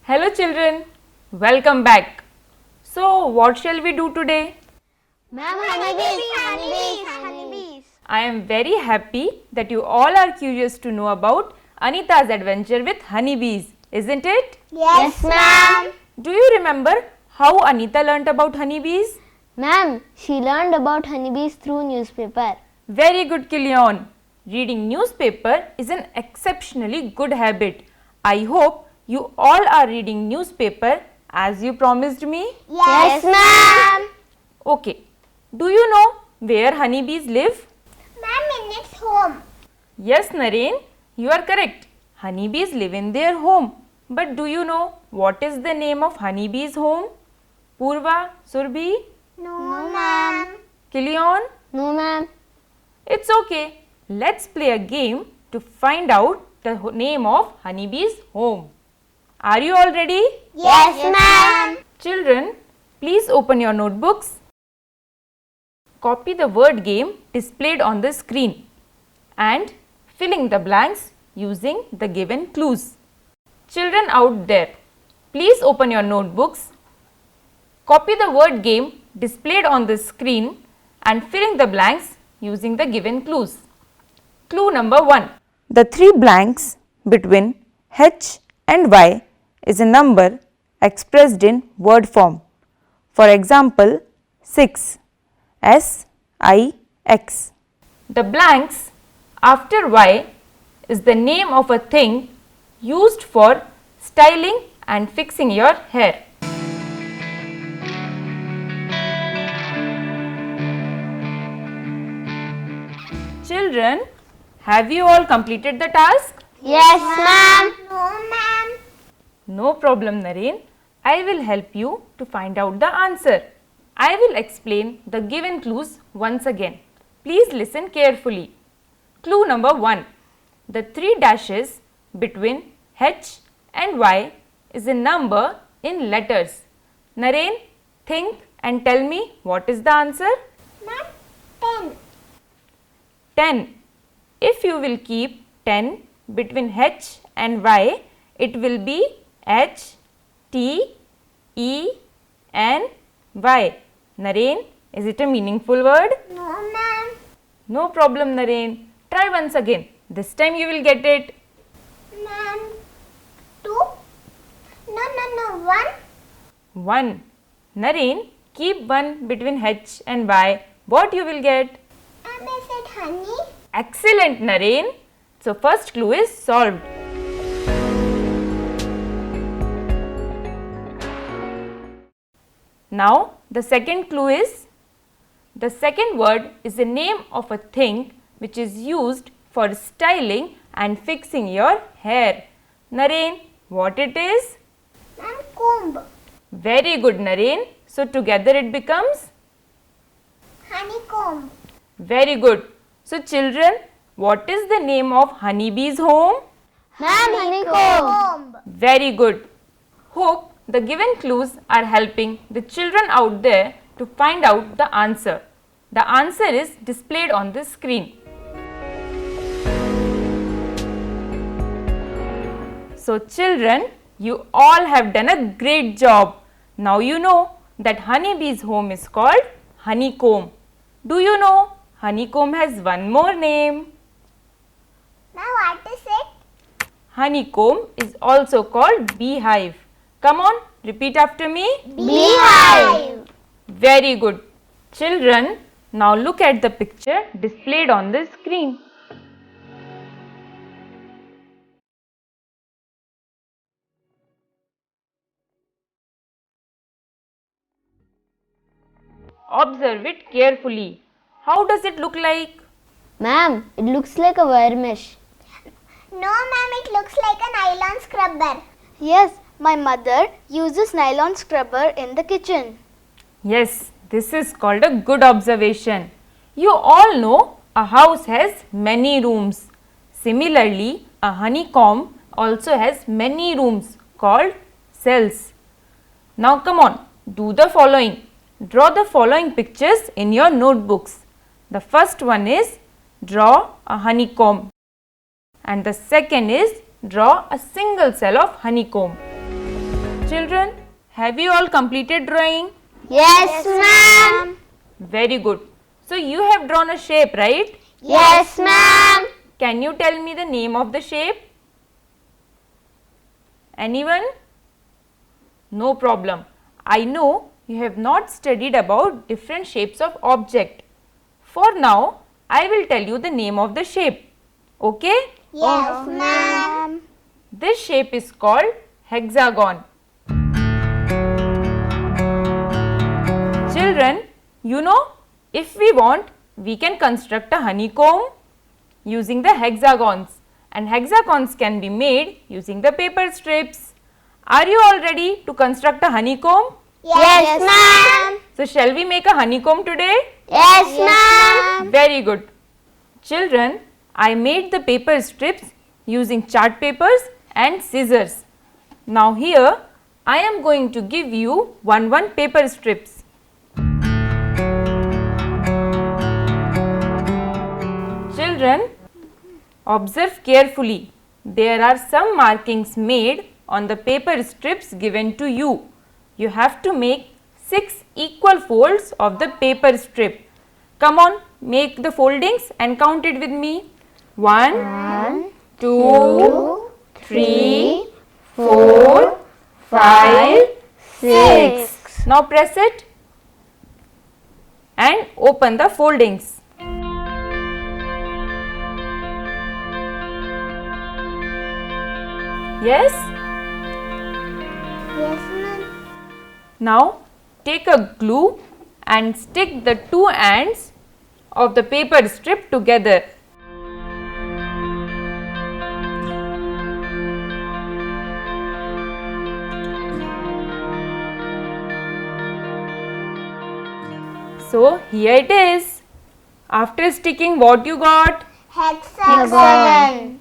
Hello children, welcome back. So what shall we do today? Ma'am, honeybees. I am very happy that you all are curious to know about Anita's adventure with honeybees, isn't it? Yes, ma'am. Do you remember how Anita learnt about honeybees? Ma'am, she learned about honeybees through newspaper. Very good, Kilion. Reading newspaper is an exceptionally good habit. I hope you all are reading newspaper as you promised me. Yes, ma'am. Okay. Do you know where honeybees live? Ma'am, in its home. Yes, Naren, you are correct. Honeybees live in their home. But do you know what is the name of honeybees' home? Purva, Surbhi, No, ma'am. Kilion? No, ma'am. It's okay. Let's play a game to find out the name of honeybees' home. Are you all ready? Yes, ma'am. Children, please open your notebooks. Copy the word game displayed on the screen and filling the blanks using the given clues. Children out there, please open your notebooks. Copy the word game displayed on the screen and filling the blanks using the given clues. Clue number 1. The three blanks between H and Y is a number expressed in word form. For example, 6, S-I-X. The blanks after Y is the name of a thing used for styling and fixing your hair. Children, have you all completed the task? Yes, ma'am. No, ma'am. No problem, Naren. I will help you to find out the answer. I will explain the given clues once again. Please listen carefully. Clue number 1. The three dashes between H and Y is a number in letters. Naren, think and tell me what is the answer? Ma'am, 10. 10. If you will keep 10 between H and Y, it will be H, T, E, N, Y. Naren, is it a meaningful word? No, ma'am. No problem, Naren. Try once again. This time you will get it. Ma'am, 2? No, 1. 1. Naren, keep 1 between H and Y. What you will get? Ma'am, is it honey? Excellent, Naren. So, first clue is solved. Now, the second clue is, the second word is the name of a thing which is used for styling and fixing your hair. Naren, what it is? Ma'am, comb. Very good, Naren. So, together it becomes? Honeycomb. Very good. So, children, what is the name of honeybee's home? Ma'am, honeycomb. Very good. Hope the given clues are helping the children out there to find out the answer. The answer is displayed on the screen. So, children, you all have done a great job. Now you know that honeybee's home is called honeycomb. Do you know honeycomb has one more name? Now, what is it? Honeycomb is also called beehive. Come on, repeat after me. Beehive. Very good. Children, now look at the picture displayed on the screen. Observe it carefully. How does it look like? Ma'am, it looks like a wire mesh. No, ma'am, it looks like a nylon scrubber. Yes, my mother uses nylon scrubber in the kitchen. Yes, this is called a good observation. You all know a house has many rooms. Similarly, a honeycomb also has many rooms called cells. Now come on, do the following. Draw the following pictures in your notebooks. The first one is draw a honeycomb. And the second is draw a single cell of honeycomb. Children, have you all completed drawing? Yes, ma'am. Very good. So you have drawn a shape, right? Yes, ma'am. Can you tell me the name of the shape? Anyone? No problem. I know you have not studied about different shapes of object. For now, I will tell you the name of the shape. Okay? Yes, ma'am. This shape is called hexagon. Children, you know, if we want, we can construct a honeycomb using the hexagons, and hexagons can be made using the paper strips. Are you all ready to construct a honeycomb? Yes, ma'am. So shall we make a honeycomb today? Yes, ma'am. Very good. Children, I made the paper strips using chart papers and scissors. Now here I am going to give you one paper strips. Children, observe carefully. There are some markings made on the paper strips given to you. You have to make 6 equal folds of the paper strip. Come on, make the foldings and count it with me. 1, 2, 3, 4, 5, 6. Now press it and open the foldings. Yes? Yes, ma'am. Now take a glue and stick the two ends of the paper strip together. So here it is. After sticking, what you got? Hexagon.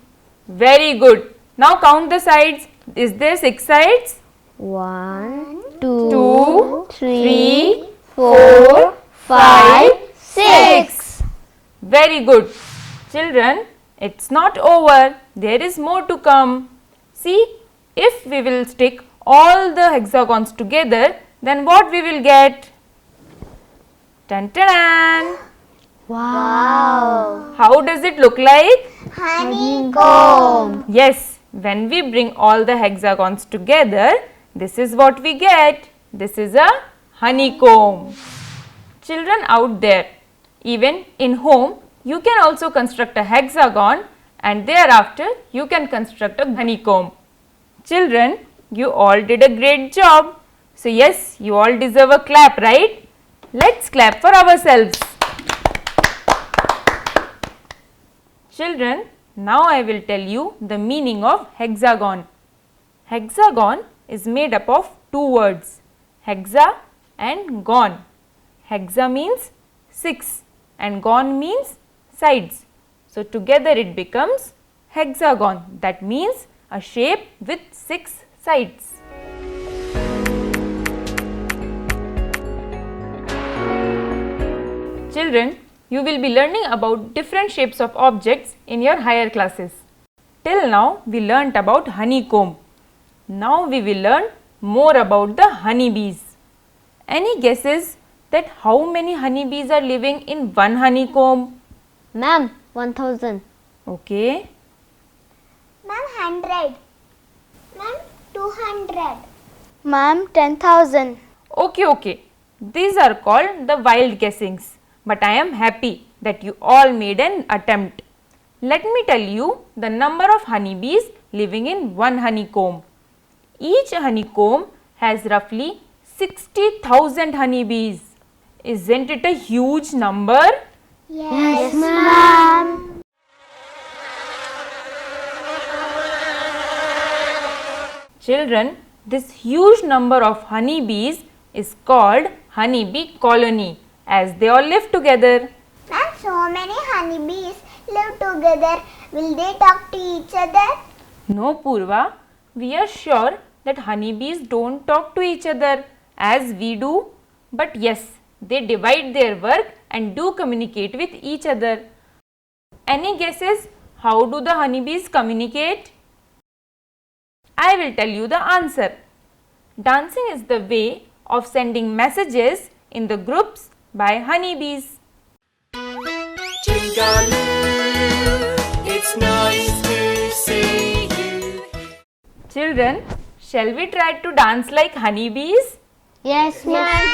Very good. Now count the sides. Is there 6 sides? 1, 2, 2, 3, 3, 4, 5, 6. Very good. Children, it's not over. There is more to come. See, if we will stick all the hexagons together, then what we will get? Dun, dun, dun. Wow. How does it look like? Honeycomb. Yes, when we bring all the hexagons together, this is what we get. This is a honeycomb. Children out there, even in home, you can also construct a hexagon and thereafter you can construct a honeycomb. Children, you all did a great job. So yes, you all deserve a clap, right? Let's clap for ourselves. Children, now I will tell you the meaning of hexagon. Hexagon is made up of two words, hexa and gon. Hexa means 6 and gon means sides. So together it becomes hexagon. That means a shape with 6 sides. Children, you will be learning about different shapes of objects in your higher classes. Till now we learnt about honeycomb. Now we will learn more about the honeybees. Any guesses that how many honeybees are living in one honeycomb? Ma'am, 1000. Okay. Ma'am, 100. Ma'am, 200. Ma'am, 10,000. Okay. These are called the wild guessings. But I am happy that you all made an attempt. Let me tell you the number of honeybees living in one honeycomb. Each honeycomb has roughly 60,000 honeybees. Isn't it a huge number? Yes, ma'am. Children, this huge number of honeybees is called honeybee colony as they all live together. Ma'am, so many honeybees live together. Will they talk to each other? No, Purva, we are sure that honeybees don't talk to each other as we do. But yes, they divide their work and do communicate with each other. Any guesses? How do the honeybees communicate? I will tell you the answer. Dancing is the way of sending messages in the groups by honeybees. Jingaloo, it's nice to see you. Children, shall we try to dance like honeybees? Yes, ma'am.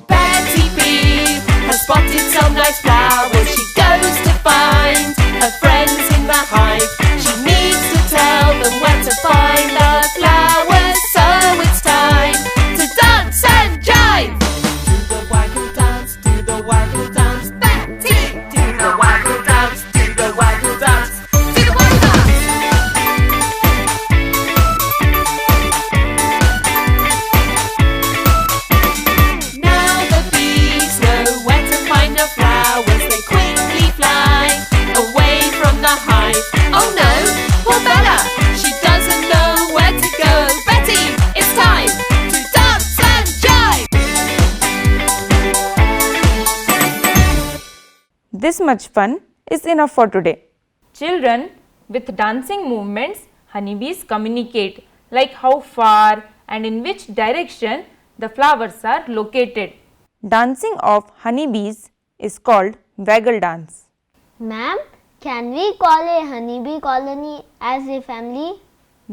Betty Bee has spotted some nice flowers. She goes to find her friends in the hive. She needs to tell them where to find the flowers. So it's time to dance and jive. Do the waggle dance, do the waggle dance. Betty, do the waggle dance, do the waggle dance. Do the waggle dance. Now the bees know where to find the flowers. They quickly fly away from the hive. Oh no, poor Bella, she doesn't know where to go. Betty, it's time to dance and jive. This much fun is enough for today. Children, with dancing movements, honeybees communicate like how far and in which direction the flowers are located. Dancing of honeybees is called waggle dance. Ma'am, can we call a honeybee colony as a family?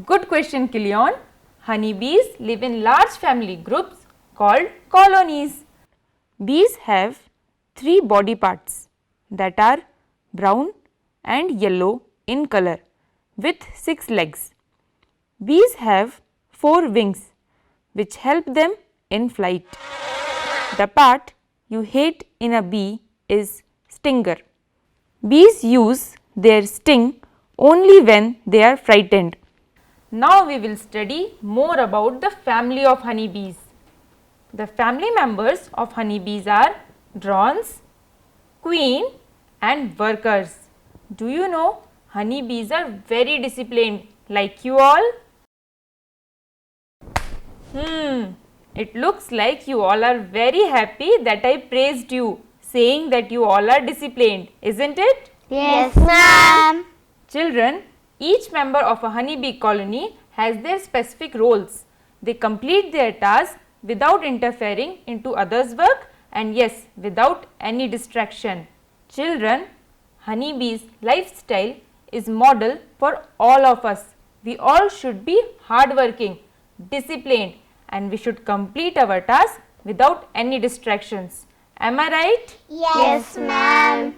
Good question, Kilion. Honeybees live in large family groups called colonies. Bees have 3 body parts that are brown and yellow in color with 6 legs. Bees have 4 wings which help them in flight. The part you hate in a bee is stinger. Bees use their sting only when they are frightened. Now we will study more about the family of honeybees. The family members of honeybees are drones, queen and workers. Do you know honeybees are very disciplined like you all? It looks like you all are very happy that I praised you, saying that you all are disciplined, isn't it? Yes, ma'am. Children, each member of a honeybee colony has their specific roles. They complete their tasks without interfering into others' work and yes, without any distraction. Children, honeybees' lifestyle is model for all of us. We all should be hardworking, disciplined and we should complete our tasks without any distractions. Am I right? Yes, ma'am.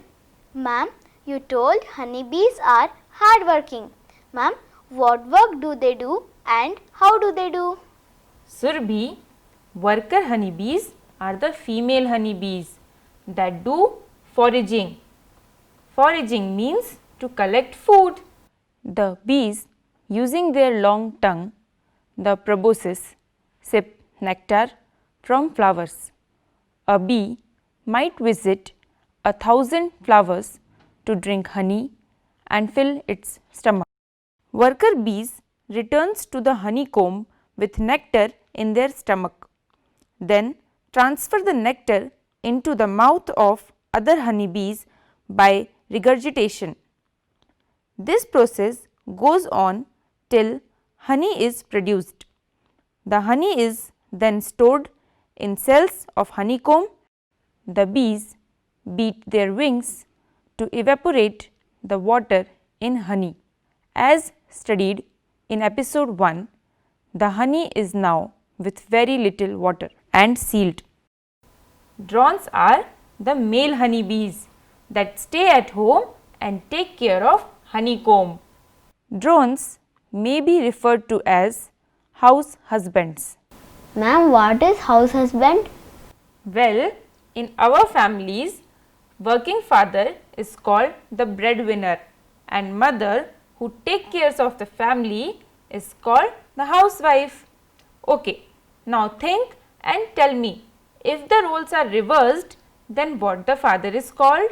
Ma'am, you told honeybees are hardworking. Ma'am, what work do they do and how do they do? Surbhi, worker honeybees are the female honeybees that do foraging. Foraging means to collect food. The bees, using their long tongue, the proboscis, sip nectar from flowers. A bee might visit 1,000 flowers to drink honey and fill its stomach. Worker bees returns to the honeycomb with nectar in their stomach. Then transfer the nectar into the mouth of other honeybees by regurgitation. This process goes on till honey is produced. The honey is then stored in cells of honeycomb. The bees beat their wings to evaporate the water in honey. As studied in episode 1, the honey is now with very little water and sealed. Drones are the male honeybees that stay at home and take care of honeycomb. Drones may be referred to as house husbands. Ma'am, what is house husband? Well, in our families, working father is called the breadwinner and mother who take care of the family is called the housewife. Okay, now think and tell me, if the roles are reversed, then what the father is called?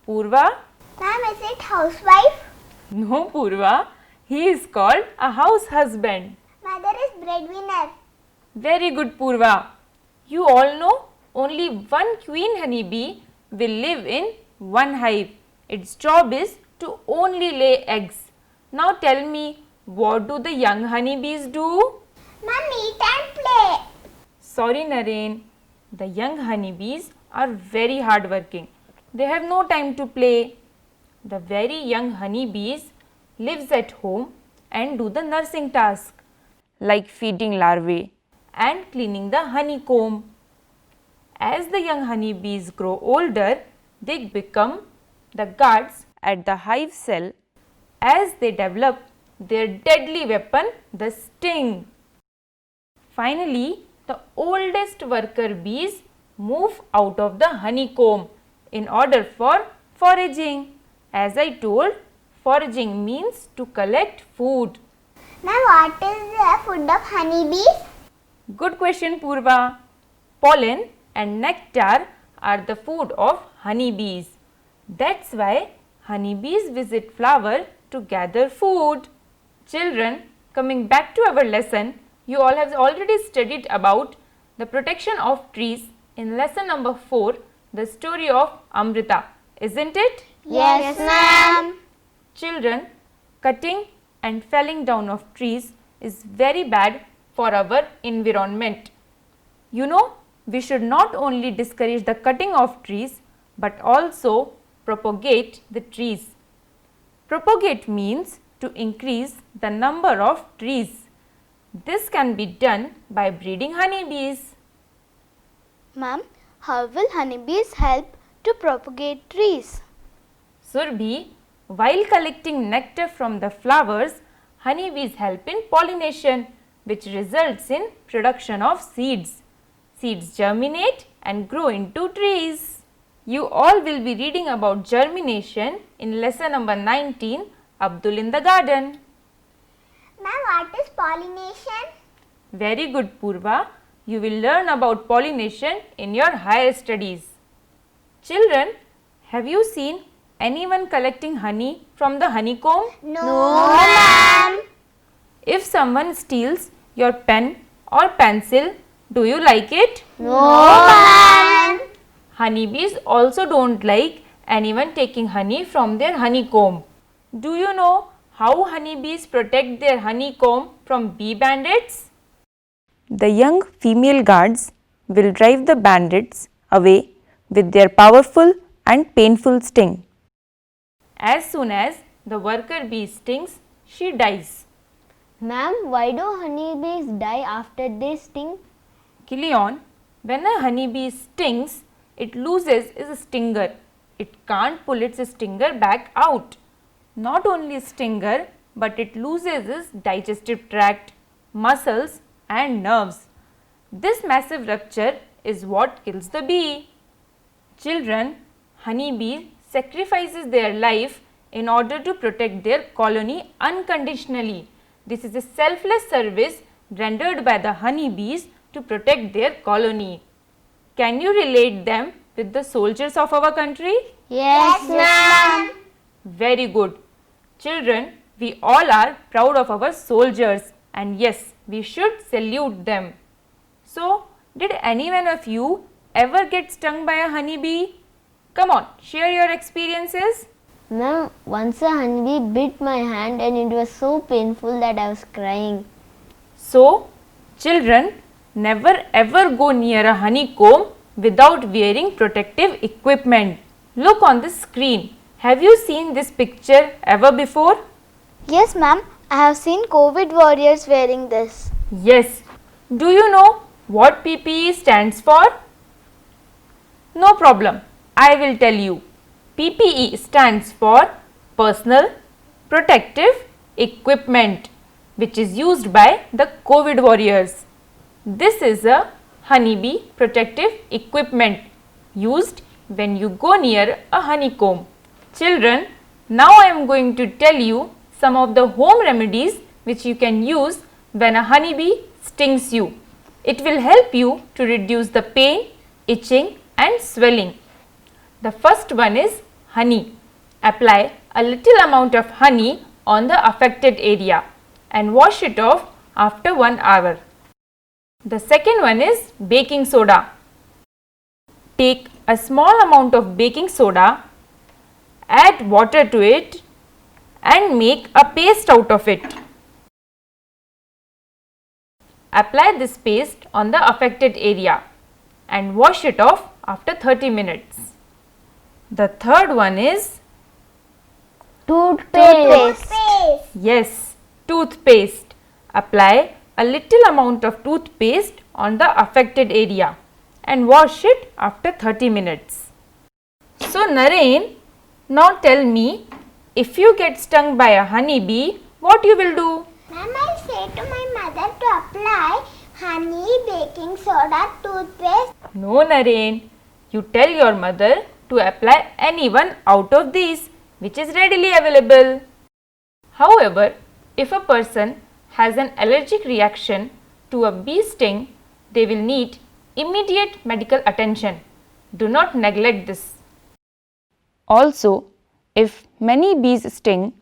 Purva? Ma'am, is it housewife? No, Purva, he is called a house husband. Mother is breadwinner. Very good, Purva. You all know only one queen honeybee will live in one hive. Its job is to only lay eggs. Now tell me, what do the young honeybees do? Ma'am, eat and play. Sorry, Naren. The young honeybees are very hardworking. They have no time to play. The very young honeybees lives at home and do the nursing task like feeding larvae and cleaning the honeycomb. As the young honeybees grow older, they become the guards at the hive cell as they develop their deadly weapon, the sting. Finally, the oldest worker bees move out of the honeycomb in order for foraging. As I told, foraging means to collect food. Ma'am, what is the food of honeybees? Good question, Purva. Pollen and nectar are the food of honeybees. That's why honeybees visit flower to gather food. Children, coming back to our lesson, you all have already studied about the protection of trees in lesson number 4, the story of Amrita, isn't it? Yes, ma'am. Children, cutting and felling down of trees is very bad for our environment. You know, we should not only discourage the cutting of trees but also propagate the trees. Propagate means to increase the number of trees. This can be done by breeding honeybees. Ma'am, how will honeybees help to propagate trees? Surbhi, while collecting nectar from the flowers, honeybees help in pollination, which results in production of seeds. Seeds germinate and grow into trees. You all will be reading about germination in lesson number 19, Abdul in the Garden. Ma'am, what is pollination? Very good, Purva. You will learn about pollination in your higher studies. Children, have you seen anyone collecting honey from the honeycomb? No, ma'am. If someone steals your pen or pencil, do you like it? No, ma'am. Honeybees also don't like anyone taking honey from their honeycomb. Do you know how honeybees protect their honeycomb from bee bandits? The young female guards will drive the bandits away with their powerful and painful sting. As soon as the worker bee stings, she dies. Ma'am, why do honeybees die after they sting? Kilion, when a honeybee stings, it loses its stinger. It can't pull its stinger back out. Not only stinger, but it loses its digestive tract, muscles and nerves. This massive rupture is what kills the bee. Children, honeybee sacrifices their life in order to protect their colony unconditionally. This is a selfless service rendered by the honeybees to protect their colony. Can you relate them with the soldiers of our country? Yes, ma'am. Very good. Children, we all are proud of our soldiers and yes, we should salute them. So, did any one of you ever get stung by a honeybee? Come on, share your experiences. Ma'am, once a honeybee bit my hand and it was so painful that I was crying. So, children, never ever go near a honeycomb without wearing protective equipment. Look on the screen. Have you seen this picture ever before? Yes, ma'am. I have seen COVID warriors wearing this. Yes. Do you know what PPE stands for? No problem. I will tell you. PPE stands for Personal Protective Equipment, which is used by the COVID warriors. This is a honeybee protective equipment used when you go near a honeycomb. Children, now I am going to tell you some of the home remedies which you can use when a honeybee stings you. It will help you to reduce the pain, itching and swelling. The first one is honey. Apply a little amount of honey on the affected area and wash it off after 1 hour. The second one is baking soda. Take a small amount of baking soda, add water to it and make a paste out of it. Apply this paste on the affected area and wash it off after 30 minutes. The third one is Toothpaste. yes, toothpaste. Apply a little amount of toothpaste on the affected area and wash it after 30 minutes. So Naren, now tell me, if you get stung by a honeybee, what you will do? Ma'am, I'll say to my mother to apply honey, baking soda, toothpaste. No Naren, you tell your mother to apply any one out of these which is readily available. However, if a person has an allergic reaction to a bee sting, they will need immediate medical attention. Do not neglect this. Also, if many bees sting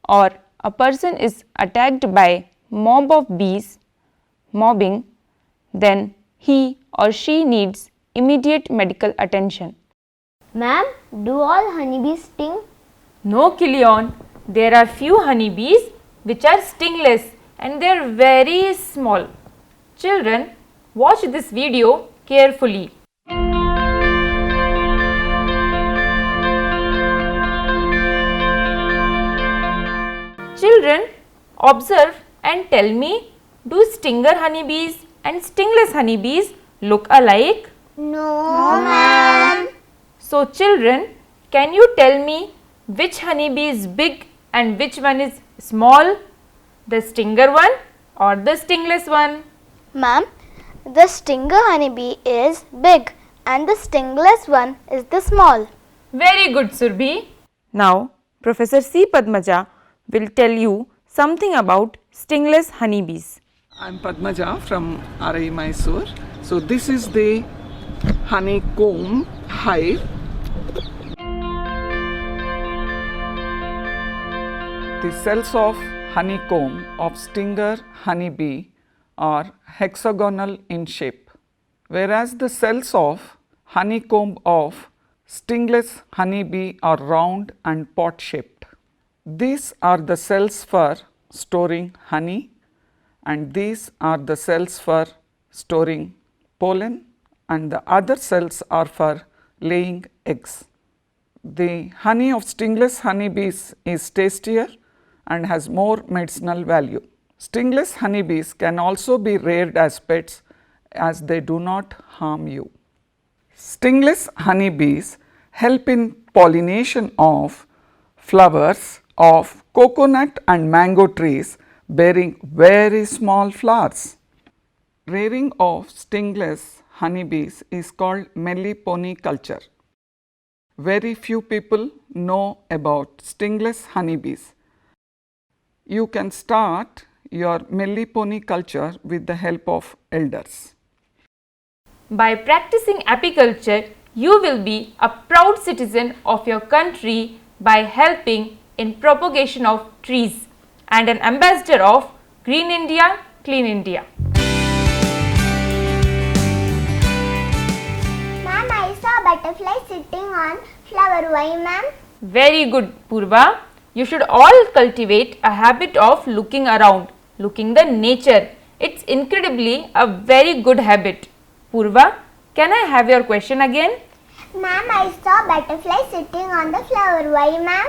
or a person is attacked by mob of bees, mobbing, then he or she needs immediate medical attention. Ma'am, do all honeybees sting? No Kilion, there are few honeybees which are stingless and they are very small. Children, watch this video carefully. Children, observe and tell me, do stinger honeybees and stingless honeybees look alike? No, ma'am. So children, can you tell me which honeybee is big and which one is small? The stinger one or the stingless one? Ma'am, the stinger honeybee is big and the stingless one is the small. Very good Surbhi. Now Professor C. Padmaja will tell you something about stingless honeybees. I am Padmaja from RI Mysore. So this is the honeycomb hive. The cells of honeycomb of stinger honeybee are hexagonal in shape, whereas the cells of honeycomb of stingless honeybee are round and pot shaped. These are the cells for storing honey and these are the cells for storing pollen and the other cells are for laying eggs. The honey of stingless honeybees is tastier and has more medicinal value. Stingless honeybees can also be reared as pets as they do not harm you. Stingless honeybees help in pollination of flowers of coconut and mango trees bearing very small flowers. Rearing of stingless honeybees is called meliponiculture. Very few people know about stingless honeybees. You can start your meliponiculture with the help of elders. By practicing apiculture, you will be a proud citizen of your country by helping in propagation of trees and an ambassador of Green India, Clean India. Ma'am, I saw a butterfly sitting on flower. Why, ma'am? Very good Purva. You should all cultivate a habit of looking around, looking the nature. It's incredibly a very good habit. Purva, can I have your question again? Ma'am, I saw a butterfly sitting on the flower. Why, ma'am?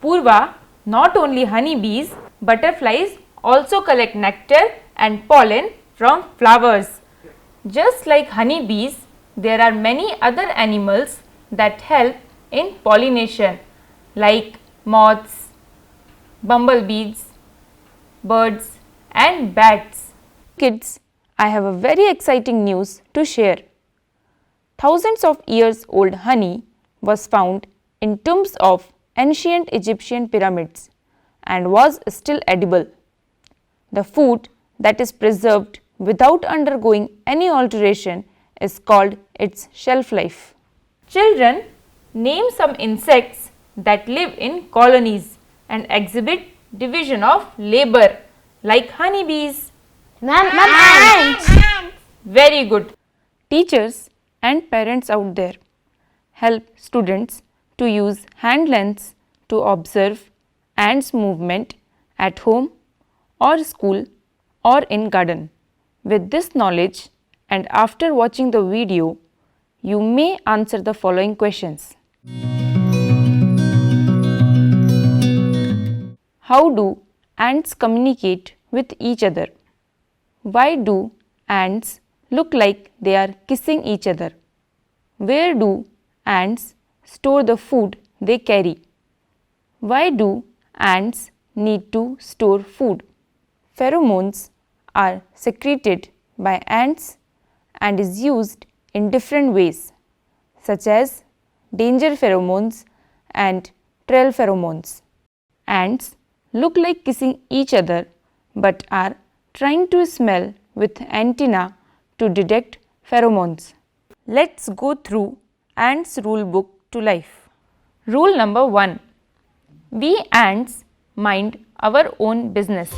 Purva, not only honeybees, butterflies also collect nectar and pollen from flowers. Just like honeybees, there are many other animals that help in pollination like moths, bumblebees, birds and bats. Kids, I have a very exciting news to share. Thousands of years old honey was found in tombs of ancient Egyptian pyramids and was still edible. The food that is preserved without undergoing any alteration is called its shelf life. Children, name some insects that live in colonies and exhibit division of labor like honeybees. Ma'am, ants. Very good. Teachers and parents out there, help students to use hand lens to observe ants movement at home or school or in garden. With this knowledge and after watching the video, you may answer the following questions. How do ants communicate with each other? Why do ants look like they are kissing each other? Where do ants store the food they carry? Why do ants need to store food? Pheromones are secreted by ants and is used in different ways, such as danger pheromones and trail pheromones. Ants look like kissing each other but are trying to smell with antenna to detect pheromones. Let's go through ants rule book to life. Rule number 1. We ants mind our own business.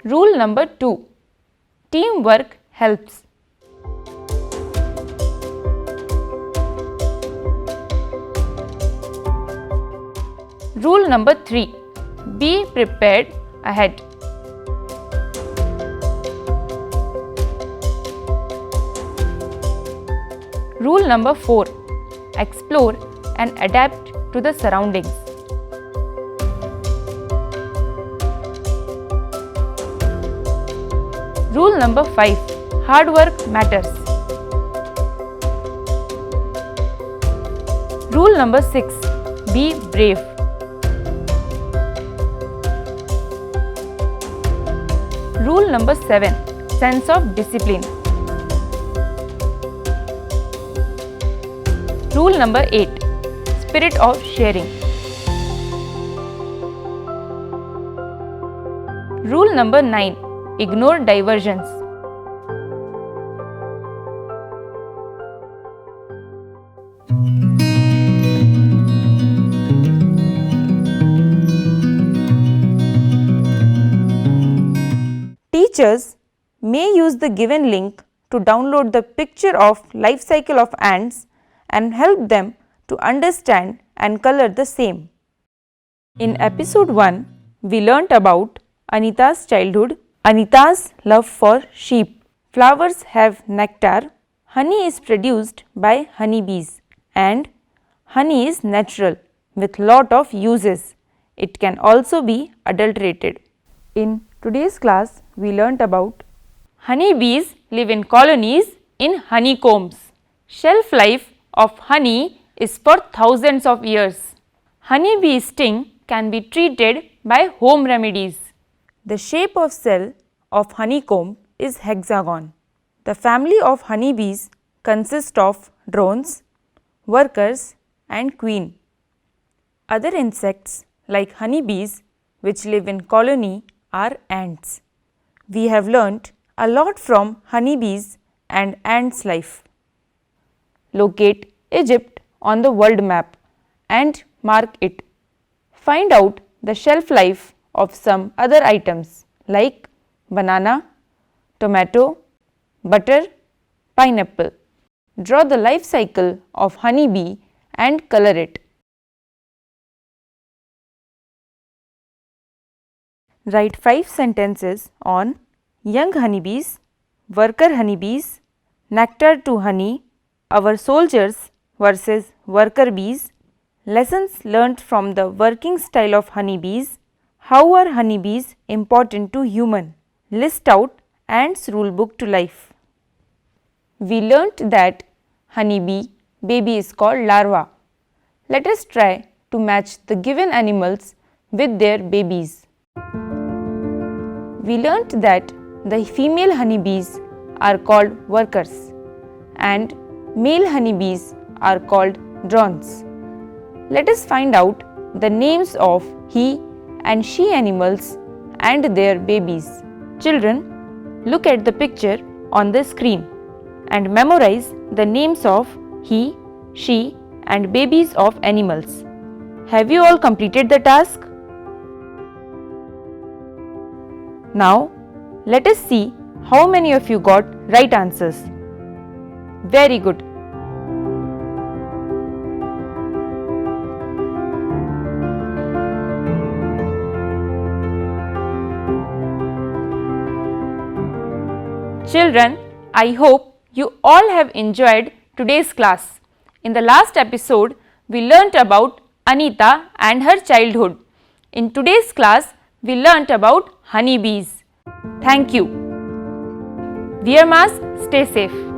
Rule number 2. Teamwork helps. Rule number 3. Be prepared ahead. Rule number 4. Explore and adapt to the surroundings. Rule number 5. Hard work matters. Rule number 6. Be brave. Rule number 7. Sense of discipline. Rule number 8. Spirit of sharing. Rule number 9. Ignore diversions. Teachers may use the given link to download the picture of life cycle of ants and help them to understand and color the same. In episode 1, we learnt about Anita's childhood, Anita's love for sheep. Flowers have nectar, honey is produced by honeybees, and honey is natural with lot of uses. It can also be adulterated. In today's class, we learnt about honeybees live in colonies in honeycombs. Shelf life of honey is for thousands of years. Honeybee sting can be treated by home remedies. The shape of cell of honeycomb is hexagon. The family of honeybees consists of drones, workers and queen. Other insects like honeybees which live in colony are ants. We have learnt a lot from honeybees and ants' life. Locate Egypt on the world map and mark it. Find out the shelf life of some other items like banana, tomato, butter, pineapple. Draw the life cycle of honeybee and color it. Write 5 sentences on young honeybees, worker honeybees, nectar to honey, our soldiers versus worker bees, lessons learnt from the working style of honeybees, how are honeybees important to human, list out ants rule book to life. We learnt that honeybee baby is called larva. Let us try to match the given animals with their babies. We learnt that the female honeybees are called workers and male honeybees are called drones. Let us find out the names of he and she animals and their babies. Children, look at the picture on the screen and memorize the names of he, she and babies of animals. Have you all completed the task? Now, let us see how many of you got right answers. Very good. Children, I hope you all have enjoyed today's class. In the last episode, we learnt about Anita and her childhood. In today's class, we learnt about honeybees. Thank you. Wear mask, stay safe.